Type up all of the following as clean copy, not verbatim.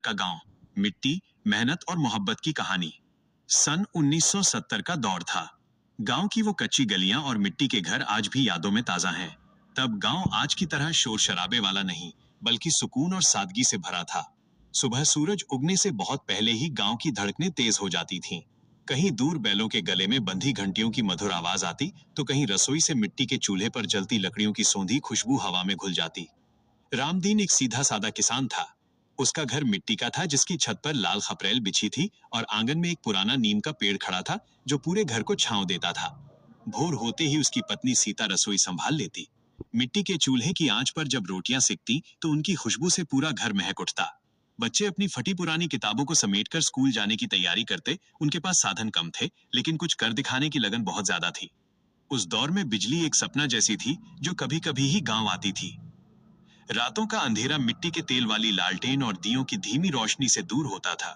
का गांव, मिट्टी, मेहनत और मोहब्बत की कहानी। सन 1970 का दौर था। गांव की वो कच्ची गलियां और मिट्टी के घर आज भी यादों में ताजा हैं। तब गांव आज की तरह शोर शराबे वाला नहीं, बल्कि सुकून और सादगी से भरा था। सुबह सूरज उगने से बहुत पहले ही गांव की धड़कनें तेज हो जाती थीं। कहीं दूर बैलों के गले में बंधी घंटियों की मधुर आवाज आती, तो कहीं रसोई से मिट्टी के चूल्हे पर जलती लकड़ियों की सौंधी खुशबू हवा में घुल जाती। रामदीन एक सीधा सादा किसान था। उसका घर मिट्टी का था, जिसकी छत पर लाल खपरेल बिछी थी और आंगन में एक पुराना नीम का पेड़ खड़ा था जो पूरे घर को छांव देता था। भोर होते ही उसकी पत्नी सीता रसोई संभाल लेती। मिट्टी के चूल्हे की आंच पर जब रोटियां सिकती तो उनकी खुशबू से पूरा घर महक उठता। बच्चे अपनी फटी पुरानी किताबों को समेटकर स्कूल जाने की तैयारी करते। उनके पास साधन कम थे, लेकिन कुछ कर दिखाने की लगन बहुत ज्यादा थी। उस दौर में बिजली एक सपना जैसी थी जो कभी कभी ही गांव आती थी। रातों का अंधेरा मिट्टी के तेल वाली लालटेन और दियों की धीमी रोशनी से दूर होता था।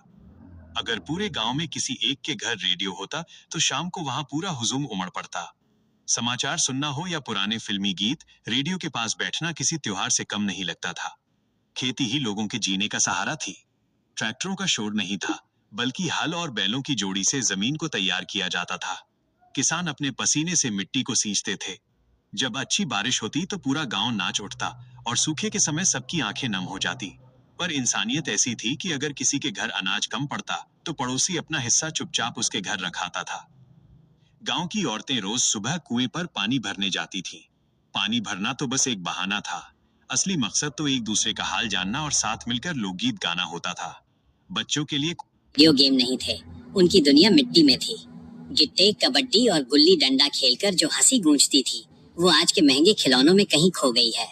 अगर पूरे गांव में किसी एक के घर रेडियो होता तो शाम को वहां पूरा हुजूम उमड़ पड़ता। समाचार सुनना हो या पुराने फिल्मी गीत, रेडियो के पास बैठना किसी त्योहार से कम नहीं लगता था। खेती ही लोगों के जीने का सहारा थी। ट्रैक्टरों का शोर नहीं था, बल्कि हल और बैलों की जोड़ी से जमीन को तैयार किया जाता था। किसान अपने पसीने से मिट्टी को सींचते थे। जब अच्छी बारिश होती तो पूरा गांव नाच उठता और सूखे के समय सबकी आंखें नम हो जाती। पर इंसानियत ऐसी थी कि अगर किसी के घर अनाज कम पड़ता तो पड़ोसी अपना हिस्सा चुपचाप उसके घर रखाता था। गांव की औरतें रोज सुबह कुएं पर पानी भरने जाती थीं। पानी भरना तो बस एक बहाना था। असली मकसद तो एक दूसरे का हाल जानना और साथ मिलकर लोकगीत गाना होता था। बच्चों के लिए वीडियो गेम नहीं थे, उनकी दुनिया मिट्टी में थी। गिट्टे, कबड्डी और गुल्ली डंडा खेलकर जो हंसी गूंजती थी, वो आज के महंगे खिलौनों में कहीं खो गई है।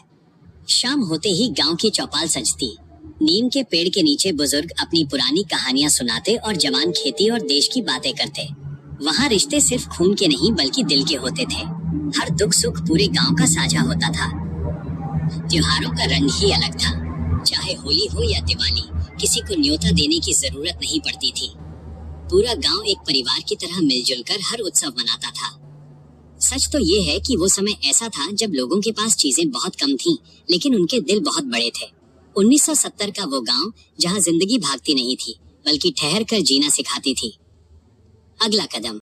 शाम होते ही गांव की चौपाल सजती। नीम के पेड़ के नीचे बुजुर्ग अपनी पुरानी कहानियां सुनाते और जवान खेती और देश की बातें करते। वहाँ रिश्ते सिर्फ खून के नहीं बल्कि दिल के होते थे। हर दुख सुख पूरे गांव का साझा होता था। त्योहारों का रंग ही अलग था। चाहे होली हो या दिवाली, किसी को न्योता देने की जरूरत नहीं पड़ती थी। पूरा गांव एक परिवार की तरह मिलजुल कर हर उत्सव मनाता था। सच तो ये है कि वो समय ऐसा था जब लोगों के पास चीजें बहुत कम थीं, लेकिन उनके दिल बहुत बड़े थे। 1970 का वो गांव जहां जिंदगी भागती नहीं थी, बल्कि ठहर कर जीना सिखाती थी। अगला कदम।